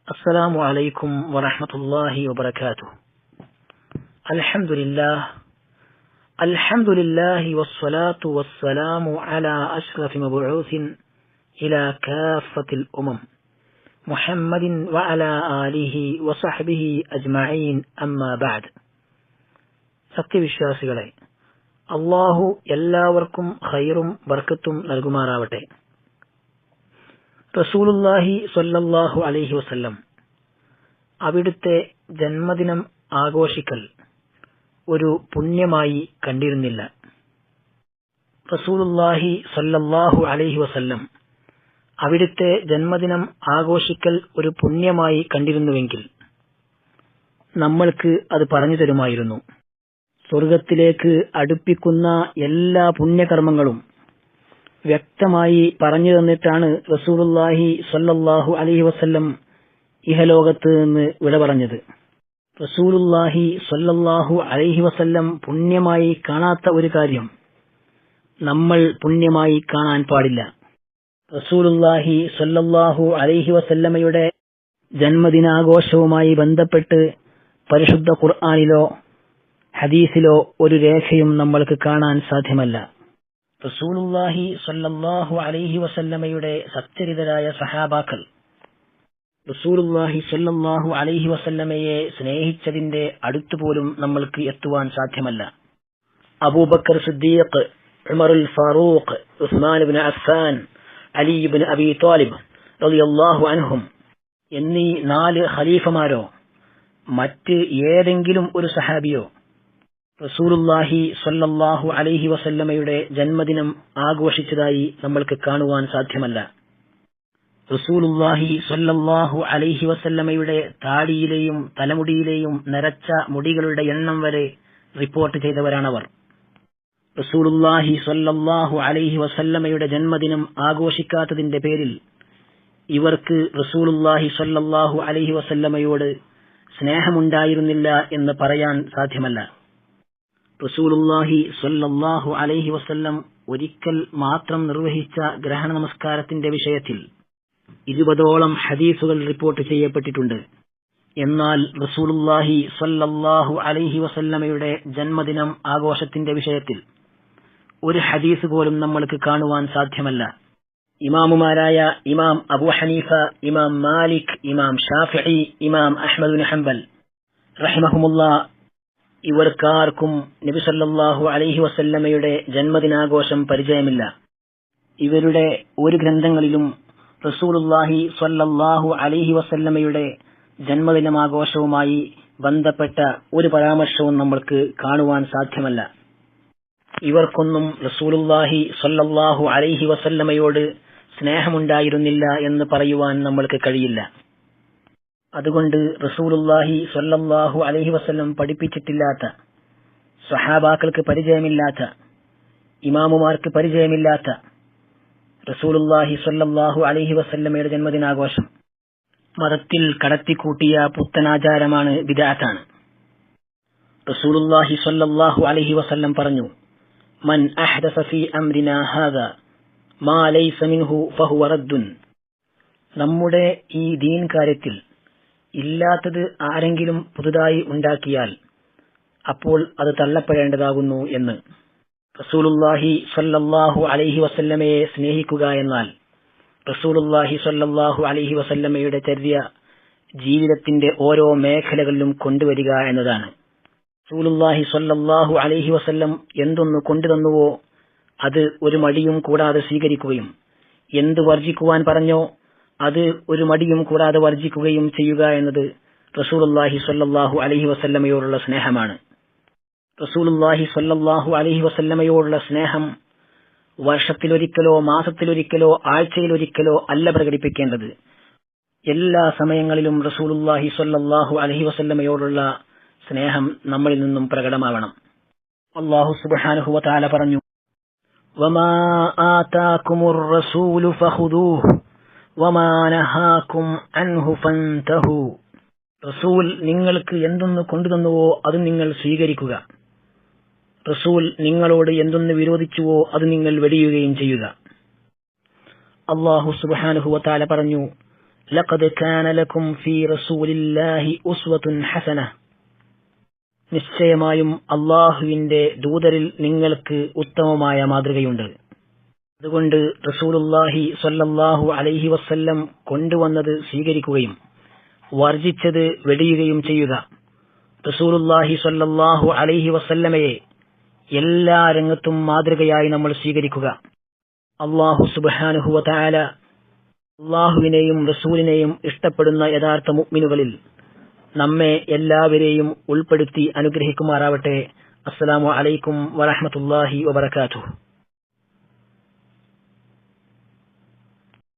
السلام عليكم ورحمة الله وبركاته. الحمد لله والصلاة والسلام على أشرف مبعوث إلى كافة الأمم محمد وعلى آله وصحبه أجمعين أما بعد. സത്യവിശ്വാസികളെ, അല്ലാഹു എല്ലാവർക്കും ഖൈറും ബർക്കത്തും നൽകുമാറാവട്ടെ. റസൂലുള്ളാഹി സ്വല്ലല്ലാഹു അലൈഹി വസല്ലം അവിടുത്തെ ജന്മദിനം ആഘോഷിക്കൽ ഒരു പുണ്യമായി കണ്ടിരുന്നില്ല. റസൂലുള്ളാഹി സ്വല്ലല്ലാഹു അലൈഹി വസല്ലം അവിടുത്തെ ജന്മദിനം ആഘോഷിക്കൽ ഒരു പുണ്യമായി കണ്ടിരുന്നുവെങ്കിൽ നമ്മൾക്ക് അത് പറഞ്ഞു തരുമായിരുന്നു. സ്വർഗത്തിലേക്ക് അടുപ്പിക്കുന്ന എല്ലാ പുണ്യകർമ്മങ്ങളും വ്യക്തമായി പറഞ്ഞു തന്നിട്ടാണ് റസൂലുള്ളാഹി സ്വല്ലല്ലാഹു അലൈഹി വസല്ലം ഇഹലോകത്ത് നിന്ന് വിട പറഞ്ഞത്. റസൂലുള്ളാഹി സ്വല്ലല്ലാഹു അലൈഹി വസല്ലം പുണ്യമായി കാണാത്ത ഒരു കാര്യം നമ്മൾ പുണ്യമായി കാണാൻ പാടില്ല. റസൂലുള്ളാഹി സ്വല്ലല്ലാഹു അലൈഹി വസല്ലമയുടെ ജന്മദിനാഘോഷവുമായി ബന്ധപ്പെട്ട് പരിശുദ്ധ ഖുർആനിലോ ഹദീസിലോ ഒരു രേഖയും നമ്മൾക്ക് കാണാൻ സാധ്യമല്ല. റസൂലുള്ളാഹി സ്വല്ലല്ലാഹു അലൈഹി വസല്ലമയുടെ സച്ചരിതരായ സഹാബാക്കൾ റസൂലുള്ളാഹി സ്വല്ലല്ലാഹു അലൈഹി വസല്ലമയെ സ്നേഹിച്ചതിന്റെ അടുത്തുപോലും നമ്മൾക്ക് എത്തുവാൻ സാധ്യമല്ല. അബൂബക്കർ സിദ്ദീഖ്, ഉമറുൽ ഫാറൂഖ്, ഉസ്മാൻ ഇബ്നു അഫ്ഫാൻ, അലി ഇബ്നു അബി ത്വാലിബ് റളിയല്ലാഹു അൻഹും എന്നീ 4 ഖലീഫമാരോ മറ്റ് ഏതെങ്കിലും ഒരു സഹാബിയോ റസൂലുള്ളാഹി സ്വല്ലല്ലാഹു അലൈഹി വസല്ലമയുടെ ജന്മദിനം ആഘോഷിച്ചതായി നമ്മൾക്ക് കാണുവാൻ സാധ്യമല്ല. റസൂലുള്ളാഹി സ്വല്ലല്ലാഹു അലൈഹി വസല്ലമയുടെ താടിയിലെയും തലമുടിയിലെയും നരച്ച മുടികളുടെ എണ്ണം വരെ റിപ്പോർട്ട് ചെയ്തവരാണവർ. റസൂലുള്ളാഹി സ്വല്ലല്ലാഹു അലൈഹി വസല്ലമയുടെ ജന്മദിനം ആഘോഷിക്കാത്തതിന്റെ പേരിൽ ഇവർക്ക് റസൂലുള്ളാഹി സ്വല്ലല്ലാഹു അലൈഹി വസല്ലമയോട് സ്നേഹമുണ്ടായിരുന്നില്ല എന്ന് പറയാൻ സാധ്യമല്ല. റസൂലുള്ളാഹി സ്വല്ലല്ലാഹു അലൈഹി വസല്ലം ഒരിക്കൽ മാത്രം നിർവഹിച്ച ഗ്രഹണ നമസ്കാരത്തിന്റെ വിഷയത്തിൽ 20ഓളം ഹദീസുകൾ റിപ്പോർട്ട് ചെയ്യപ്പെട്ടിട്ടുണ്ട്. എന്നാൽ റസൂലുള്ളാഹി സ്വല്ലല്ലാഹു അലൈഹി വസല്ലമയുടെ ജന്മദിനം ആഘോഷത്തിന്റെ വിഷയത്തിൽ ഒരു ഹദീസ് പോലും നമ്മൾക്ക് കാണുവാൻ സാധ്യമല്ല. ഇമാമുമാരായ ഇമാം അബൂ ഹനീഫ, ഇമാം മാലിക്, ഇമാം ഷാഫിഈ, ഇമാം അഹ്മദ് ബിൻ ഹംബൽ റഹിമഹുമുല്ലാഹ് ഇവർക്കാർക്കും നബി സല്ലല്ലാഹു അലൈഹി വസല്ലമയുടെ ജന്മദിനാഘോഷം പരിചയമില്ല. ഇവരുടെ ഒരു ഗ്രന്ഥങ്ങളിലും റസൂലുള്ളാഹി സ്വല്ലല്ലാഹു അലൈഹി വസല്ലമയുടെ ജന്മദിനാഘോഷവുമായി ബന്ധപ്പെട്ട ഒരു പരാമർശവും നമ്മൾക്ക് കാണുവാൻ സാധ്യമല്ല. ഇവർക്കൊന്നും റസൂലുള്ളാഹി സ്വല്ലല്ലാഹു അലൈഹി വസല്ലമയോട് സ്നേഹമുണ്ടായിരുന്നില്ല എന്ന് പറയുവാൻ നമ്മൾക്ക് കഴിയില്ല. അതുകൊണ്ട് റസൂലുള്ളാഹി സ്വല്ലല്ലാഹു അലൈഹി വസല്ലം പഠിപ്പിച്ചിട്ടില്ലാത്ത, സ്വഹാബാക്കൾക്ക് പരിചയമില്ലാത്ത, ഇമാമുമാർക്ക് പരിചയമില്ലാത്ത റസൂലുള്ളാഹി സ്വല്ലല്ലാഹു അലൈഹി വസല്ലമയുടെ ജന്മദിനാഘോഷം മതത്തിൽ കടത്തിക്കൂട്ടിയ പുത്തനാചാരമാണ്, ബിദ്അത്താണ്. റസൂലുള്ളാഹി സ്വല്ലല്ലാഹു അലൈഹി വസല്ലം പറഞ്ഞു, മൻ അഹ്ദസ ഫീ അംരിനാ ഹാദാ മാ ലൈസ മിൻഹു ഫഹുവ റദ്ദുൻ. നമ്മുടെ ഈ ദീൻ കാര്യത്തിൽ ഇല്ലാത്തത് ആരെങ്കിലും പുതുതായി ഉണ്ടാക്കിയാൽ അപ്പോൾ അത് തള്ളപ്പെടേണ്ടതാകുന്നു എന്ന്. റസൂലുള്ളാഹി സ്വല്ലല്ലാഹു അലൈഹി വസല്ലമയെ സ്നേഹിക്കുക എന്നാൽ റസൂലുള്ളാഹി സ്വല്ലല്ലാഹു അലൈഹി വസല്ലമയുടെ ചര്യ ജീവിതത്തിന്റെ ഓരോ മേഖലകളിലും കൊണ്ടുവരിക എന്നതാണ്. റസൂലുള്ളാഹി സ്വല്ലല്ലാഹു അലൈഹി വസല്ലം എന്തൊന്ന് കൊണ്ടുതന്നുവോ അത് ഒരു മടിയും കൂടാതെ സ്വീകരിക്കുകയും എന്ത് വർജിക്കുവാൻ പറഞ്ഞോ അത് ഒരു മടിയും കൂടാതെ വർജിക്കുകയും ചെയ്യുക എന്നത് റസൂലുള്ളാഹി സ്വല്ലല്ലാഹു അലൈഹി വസല്ലമയോടുള്ള സ്നേഹമാണ്. റസൂലുള്ളാഹി സ്വല്ലല്ലാഹു അലൈഹി വസല്ലമയോടുള്ള സ്നേഹം വർഷത്തിലൊരിക്കലോ മാസത്തിലൊരിക്കലോ ആഴ്ചയിലൊരിക്കലോ അല്ല പ്രകടിപ്പിക്കേണ്ടത്. എല്ലാ സമയങ്ങളിലും റസൂലുള്ളാഹി സ്വല്ലല്ലാഹു അലൈഹി വസല്ലമയോടുള്ള സ്നേഹം നമ്മളിൽ നിന്നും പ്രകടമാവണം. അല്ലാഹു സുബ്ഹാനഹു വ തആല പറഞ്ഞു, വമാ ആതാകുമുർ റസൂലു ഫഖുദൂഹു വമാ നഹാകും അൻഹു ഫൻതഹു. റസൂൽ നിങ്ങൾക്ക് എന്തൊന്ന് കൊണ്ടുതന്നുവോ അത് നിങ്ങൾ സ്വീകരിക്കുക. റസൂൽ നിങ്ങളോട് എന്തൊന്ന് വിരോധിച്ചുവോ അത് നിങ്ങൾ വെടിയുകയും ചെയ്യുക. അല്ലാഹു സുബ്ഹാനഹു വ തആല പറഞ്ഞു, ലഖദ് കാന ലക്കും ഫീ റസൂലില്ലാഹി ഉസ്വത്തുൻ ഹസനഹ, നിശ്ചയമായും അല്ലാഹുവിന്റെ ദൂതരിൽ നിങ്ങൾക്ക് ഉത്തമമായ മാതൃകയുണ്ട്. അതുകൊണ്ട് റസൂലുള്ളാഹി സ്വല്ലല്ലാഹു അലൈഹി വസല്ലം കൊണ്ടുവന്നത് സ്വീകരിക്കുകയും വർജിച്ചത് വെടിയുകയും ചെയ്യുക. റസൂലുള്ളാഹി സ്വല്ലല്ലാഹു അലൈഹി വസല്ലമയെ എല്ലാ രംഗത്തും മാതൃകയായി നമ്മൾ സ്വീകരിക്കുക. അല്ലാഹു സുബ്ഹാനഹു വ തആല അല്ലാഹുവിനെയും റസൂലിനെയും ഇഷ്ടപ്പെടുന്ന യഥാർത്ഥ മുഅ്മിനുകളിൽ നമ്മെ എല്ലാവരെയും ഉൾപ്പെടുത്തി അനുഗ്രഹിക്കുമാറാവട്ടെ. അസ്സലാമു അലൈക്കും വറഹ്മത്തുള്ളാഹി വബറകാതുഹു.